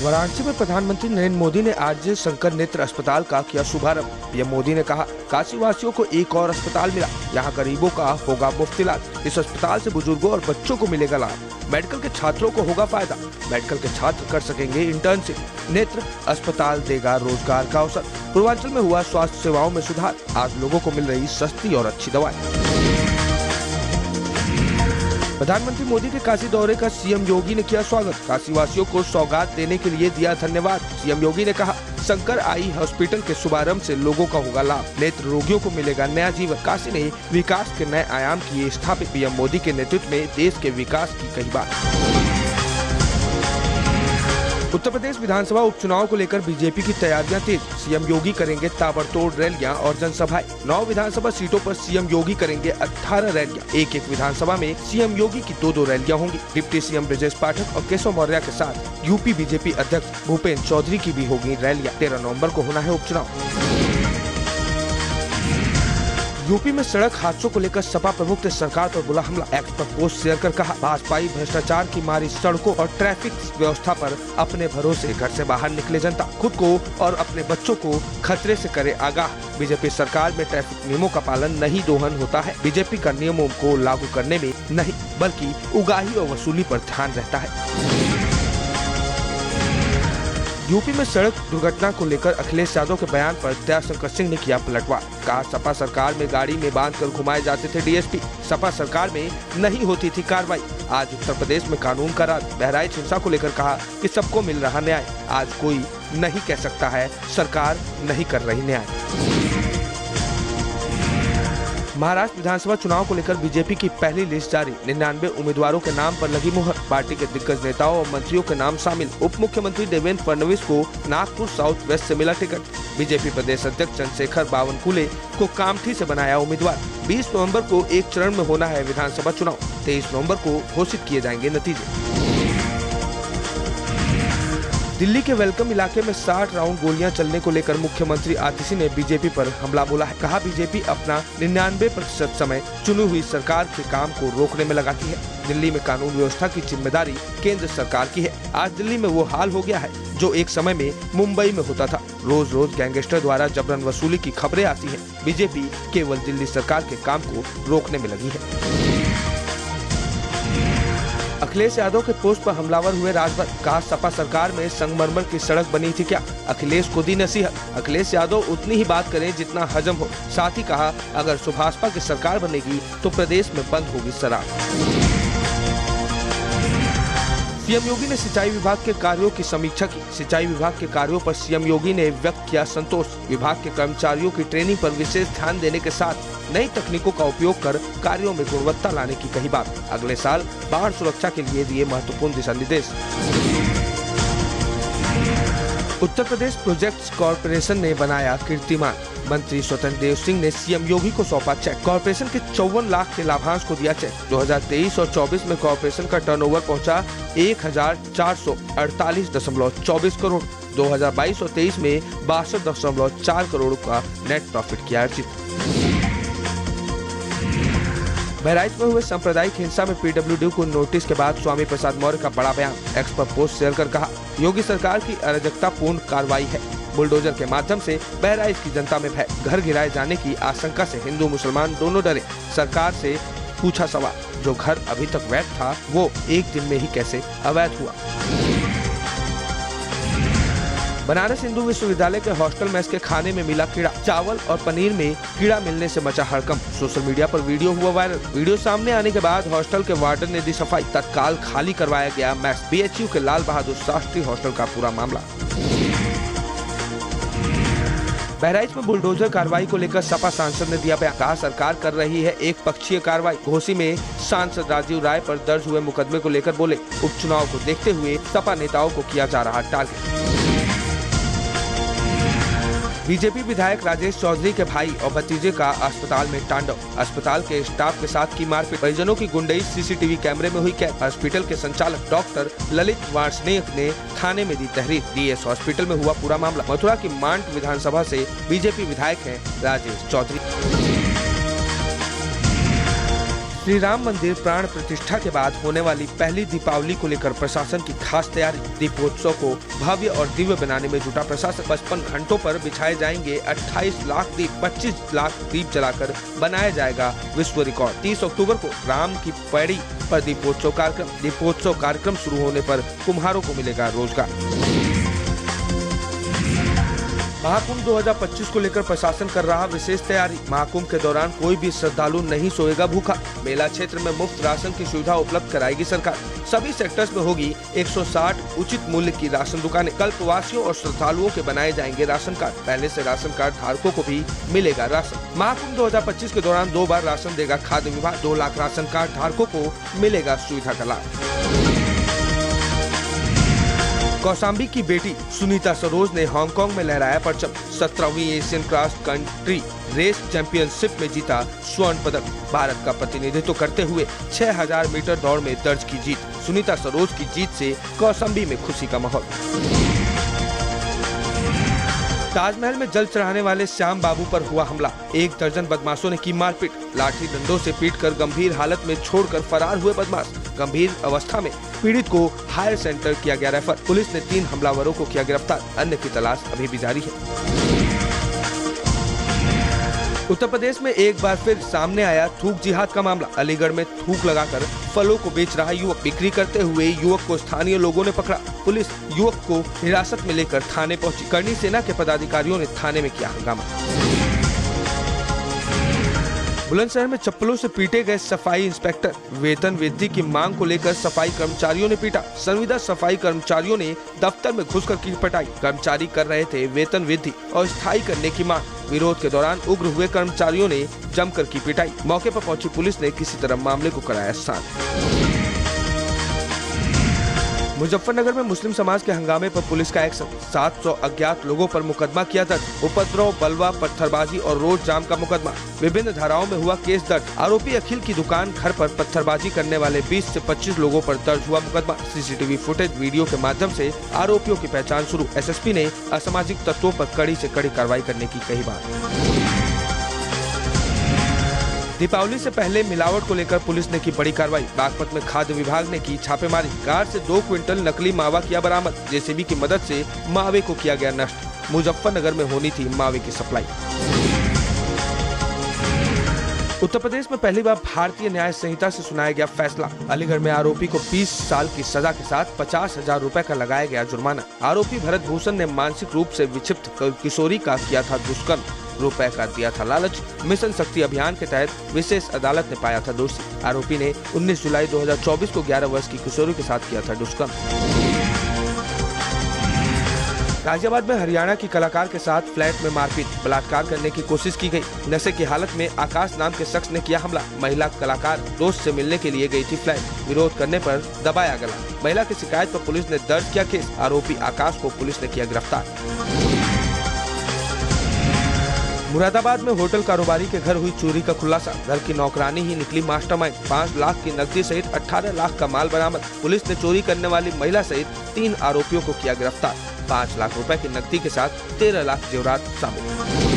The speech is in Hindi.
वाराणसी में प्रधानमंत्री नरेंद्र मोदी ने आज शंकर नेत्र अस्पताल का किया शुभारंभ। पीएम मोदी ने कहा, काशी वासियों को एक और अस्पताल मिला, यहाँ गरीबों का होगा मुफ्त इलाज। इस अस्पताल से बुजुर्गों और बच्चों को मिलेगा लाभ। मेडिकल के छात्रों को होगा फायदा। मेडिकल के छात्र कर सकेंगे इंटर्नशिप। नेत्र अस्पताल देगा रोजगार का अवसर। पूर्वांचल में हुआ स्वास्थ्य सेवाओं में सुधार। आज लोगों को मिल रही सस्ती और अच्छी दवाएं। प्रधानमंत्री मोदी के काशी दौरे का सीएम योगी ने किया स्वागत। काशी वासियों को सौगात देने के लिए दिया धन्यवाद। सीएम योगी ने कहा, शंकर आई हॉस्पिटल के शुभारंभ से लोगों का होगा लाभ। नेत्र रोगियों को मिलेगा नया जीवन। काशी ने विकास के नए आयाम किए स्थापित। पीएम मोदी के नेतृत्व में देश के विकास की कई बात। उत्तर प्रदेश विधानसभा उपचुनाव को लेकर बीजेपी की तैयारियां तेज। सीएम योगी करेंगे ताबड़तोड़ रैलियां और जनसभाएं। 9 विधानसभा सीटों पर सीएम योगी करेंगे 18 रैलियां। एक विधानसभा में सीएम योगी की 2 रैलियां होंगी। डिप्टी सीएम ब्रजेश पाठक और केशव मौर्य के साथ यूपी बीजेपी अध्यक्ष भूपेंद्र चौधरी की भी होगी रैलियां। 13 नवंबर को होना है उपचुनाव। यूपी में सड़क हादसों को लेकर सपा प्रमुख ने सरकार पर बोला हमला। एक्स पर पोस्ट शेयर कर कहा, भाजपाई भ्रष्टाचार की मारी सड़कों और ट्रैफिक व्यवस्था पर अपने भरोसे घर से बाहर निकले जनता खुद को और अपने बच्चों को खतरे से करे आगाह। बीजेपी सरकार में ट्रैफिक नियमों का पालन नहीं दोहन होता है। बीजेपी का नियमों को लागू करने में नहीं बल्कि उगाही और वसूली पर ध्यान रहता है। यूपी में सड़क दुर्घटना को लेकर अखिलेश यादव के बयान पर दयाशंकर सिंह ने किया पलटवार। कहा, सपा सरकार में गाड़ी में बांधकर घुमाए जाते थे डीएसपी। सपा सरकार में नहीं होती थी कार्रवाई। आज उत्तर प्रदेश में कानून का राज। बहराइच हिंसा को लेकर कहा कि सबको मिल रहा न्याय। आज कोई नहीं कह सकता है सरकार नहीं कर रही न्याय। महाराष्ट्र विधानसभा चुनाव को लेकर बीजेपी की पहली लिस्ट जारी। 99 उम्मीदवारों के नाम पर लगी मुहर। पार्टी के दिग्गज नेताओं और मंत्रियों के नाम शामिल। उप मुख्यमंत्री देवेंद्र फडणवीस को नागपुर साउथ वेस्ट से मिला टिकट। बीजेपी प्रदेश अध्यक्ष चंद्रशेखर बावनकुले को कामठी से बनाया उम्मीदवार। 20 नवंबर को एक चरण में होना है विधानसभा चुनाव। 23 नवंबर को घोषित किए जाएंगे नतीजे। दिल्ली के वेलकम इलाके में 60 राउंड गोलियां चलने को लेकर मुख्यमंत्री आतिशी ने बीजेपी पर हमला बोला है। कहा, बीजेपी अपना 99% समय चुनी हुई सरकार के काम को रोकने में लगाती है। दिल्ली में कानून व्यवस्था की जिम्मेदारी केंद्र सरकार की है। आज दिल्ली में वो हाल हो गया है जो एक समय में मुंबई में होता था। रोज रोज गैंगस्टर द्वारा जबरन वसूली की खबरें आती है। बीजेपी केवल दिल्ली सरकार के काम को रोकने में लगी है। अखिलेश यादव के पोस्ट पर हमलावर हुए राजभर। कहा, सपा सरकार में संगमरमर की सड़क बनी थी क्या? अखिलेश को दी नसीहत। अखिलेश यादव उतनी ही बात करें जितना हजम हो। साथ ही कहा, अगर सुभाषपा की सरकार बनेगी तो प्रदेश में बंद होगी शराब। सीएम योगी ने सिंचाई विभाग के कार्यों की समीक्षा की। सिंचाई विभाग के कार्यों पर सीएम योगी ने व्यक्त किया संतोष। विभाग के कर्मचारियों की ट्रेनिंग पर विशेष ध्यान देने के साथ नई तकनीकों का उपयोग कर कार्यों में गुणवत्ता लाने की कही बात। अगले साल बाढ़ सुरक्षा के लिए दिए महत्वपूर्ण दिशा निर्देश। उत्तर प्रदेश प्रोजेक्ट्स कॉरपोरेशन ने बनाया कीर्तिमान। मंत्री स्वतंत्र देव सिंह ने सीएम योगी को सौंपा चेक। कॉरपोरेशन के 54 लाख के लाभांश को दिया चेक। 2023 और 24 में कॉरपोरेशन का टर्नओवर पहुंचा 1448.24 करोड़। 2022 और 23 में 62.4 करोड़ का नेट प्रॉफिट किया अर्जित। बहराइच में हुए सांप्रदायिक हिंसा में पीडब्ल्यूडी को नोटिस के बाद स्वामी प्रसाद मौर्य का बड़ा बयान। एक्स पर पोस्ट शेयर कर कहा, योगी सरकार की अराजकतापूर्ण कार्रवाई है। बुलडोजर के माध्यम से बहराइच की जनता में भय। घर गिराए जाने की आशंका से हिंदू मुसलमान दोनों डरे। सरकार से पूछा सवाल, जो घर अभी तक वैध था वो एक दिन में ही कैसे अवैध हुआ? बनारस हिंदू विश्वविद्यालय के हॉस्टल मेस के खाने में मिला कीड़ा। चावल और पनीर में कीड़ा मिलने से मचा हड़कंप। सोशल मीडिया पर वीडियो हुआ वायरल। वीडियो सामने आने के बाद हॉस्टल के वार्डन ने दी सफाई। तत्काल खाली करवाया गया मेस। बीएचयू के लाल बहादुर शास्त्री हॉस्टल का पूरा मामला। बहराइच में बुलडोजर कार्रवाई को लेकर सपा सांसद ने दिया बयान। कहा, सरकार कर रही है एक पक्षीय कार्रवाई। घोसी में सांसद राजीव राय पर दर्ज हुए मुकदमे को लेकर बोले, उपचुनाव को देखते हुए सपा नेताओं को किया जा रहा टारगेट। बीजेपी विधायक राजेश चौधरी के भाई और भतीजे का अस्पताल में तांडव। अस्पताल के स्टाफ के साथ की मारपीट। परिजनों की गुंडई सीसीटीवी कैमरे में हुई कैद। हॉस्पिटल के संचालक डॉक्टर ललित वार्ष्णेय ने थाने में दी तहरीर। डीएस हॉस्पिटल में हुआ पूरा मामला। मथुरा की मांड विधानसभा से बीजेपी विधायक हैं राजेश चौधरी। श्री राम मंदिर प्राण प्रतिष्ठा के बाद होने वाली पहली दीपावली को लेकर प्रशासन की खास तैयारी। दीपोत्सव को भव्य और दिव्य बनाने में जुटा प्रशासन। 55 घंटों पर बिछाए जाएंगे 28 लाख दीप, 25 लाख दीप जलाकर बनाया जाएगा विश्व रिकॉर्ड। 30 अक्टूबर को राम की पैड़ी पर दीपोत्सव कार्यक्रम शुरू होने पर कुम्हारों को मिलेगा रोजगार। महाकुंभ 2025 को लेकर प्रशासन कर रहा विशेष तैयारी। महाकुंभ के दौरान कोई भी श्रद्धालु नहीं सोएगा भूखा। मेला क्षेत्र में मुफ्त राशन की सुविधा उपलब्ध कराएगी सरकार। सभी सेक्टर्स में होगी 160 उचित मूल्य की राशन दुकानें। कल्पवासियों और श्रद्धालुओं के बनाए जाएंगे राशन कार्ड। पहले से राशन कार्ड धारकों को भी मिलेगा राशन। महाकुंभ 2025 के दौरान 2 बार राशन देगा खाद्य विभाग। 2 लाख राशन कार्ड धारकों को मिलेगा सुविधा का लाभ। कौशाम्बी की बेटी सुनीता सरोज ने हांगकांग में लहराया परचम। 17वीं Asian cross country race championship में जीता स्वर्ण पदक। भारत का प्रतिनिधित्व करते हुए 6000 मीटर दौड़ में दर्ज की जीत। सुनीता सरोज की जीत से कौशाम्बी में खुशी का माहौल। ताजमहल में जल चढ़ाने वाले श्याम बाबू पर हुआ हमला। 1 दर्जन बदमाशों ने की मारपीट। लाठी डंडों से पीटकर गंभीर हालत में छोड़कर फरार हुए बदमाश। गंभीर अवस्था में पीड़ित को हायर सेंटर किया गया रेफर। पुलिस ने 3 हमलावरों को किया गिरफ्तार। अन्य की तलाश अभी भी जारी है। उत्तर प्रदेश में एक बार फिर सामने आया थूक जिहाद का मामला। अलीगढ़ में थूक लगाकर फलों को बेच रहा युवक। बिक्री करते हुए युवक को स्थानीय लोगों ने पकड़ा। पुलिस युवक को हिरासत में लेकर थाने पहुंची। करनी सेना के पदाधिकारियों ने थाने में किया हंगामा। बुलंदशहर में चप्पलों से पीटे गए सफाई इंस्पेक्टर। वेतन वृद्धि की मांग को लेकर सफाई कर्मचारियों ने पीटा। संविदा सफाई कर्मचारियों ने दफ्तर में घुसकर की पिटाई। कर्मचारी कर रहे थे वेतन वृद्धि और स्थायी करने की मांग। विरोध के दौरान उग्र हुए कर्मचारियों ने जमकर की पिटाई। मौके पर पहुंची पुलिस ने किसी तरह मामले को कराया शांत। मुजफ्फरनगर में मुस्लिम समाज के हंगामे पर पुलिस का एक्शन। 700 अज्ञात लोगों पर मुकदमा किया दर्ज। उपद्रव, बलवा, पत्थरबाजी और रोड जाम का मुकदमा। विभिन्न धाराओं में हुआ केस दर्ज। आरोपी अखिल की दुकान घर पर पत्थरबाजी करने वाले 20 से 25 लोगों पर दर्ज हुआ मुकदमा। सीसीटीवी फुटेज वीडियो के माध्यम से आरोपियों की पहचान शुरू। एसएसपी ने असामाजिक तत्वों पर कड़ी से कड़ी कार्रवाई करने की कही बात। दीपावली से पहले मिलावट को लेकर पुलिस ने की बड़ी कार्रवाई। बागपत में खाद्य विभाग ने की छापेमारी। कार से 2 क्विंटल नकली मावा किया बरामद। जेसीबी की मदद से मावे को किया गया नष्ट। मुजफ्फरनगर में होनी थी मावे की सप्लाई। उत्तर प्रदेश में पहली बार भारतीय न्याय संहिता से सुनाया गया फैसला। अलीगढ़ में आरोपी को 20 साल की सजा के साथ 50,000 रुपए का लगाया गया जुर्माना। आरोपी भरत भूषण ने मानसिक रूप से विक्षिप्त किशोरी का किया था दुष्कर्म। रुपए का दिया था लालच। मिशन शक्ति अभियान के तहत विशेष अदालत ने पाया था दोषी। आरोपी ने 19 जुलाई 2024 को 11 वर्ष की किशोरी के साथ किया था दुष्कर्म। गाजियाबाद में हरियाणा की कलाकार के साथ फ्लैट में मारपीट, बलात्कार करने की कोशिश की गई। नशे की हालत में आकाश नाम के शख्स ने किया हमला। महिला कलाकार दोस्त से मिलने के लिए गई थी फ्लैट। विरोध करने पर दबाया गला। महिला की शिकायत पर पुलिस ने दर्ज किया केस। आरोपी आकाश को पुलिस ने किया गिरफ्तार। मुरादाबाद में होटल कारोबारी के घर हुई चोरी का खुलासा। घर की नौकरानी ही निकली मास्टरमाइंड। 5 लाख की नकदी सहित 18 लाख का माल बरामद। पुलिस ने चोरी करने वाली महिला सहित 3 आरोपियों को किया गिरफ्तार। 5 लाख रुपए की नकदी के साथ 13 लाख जेवरात शामिल।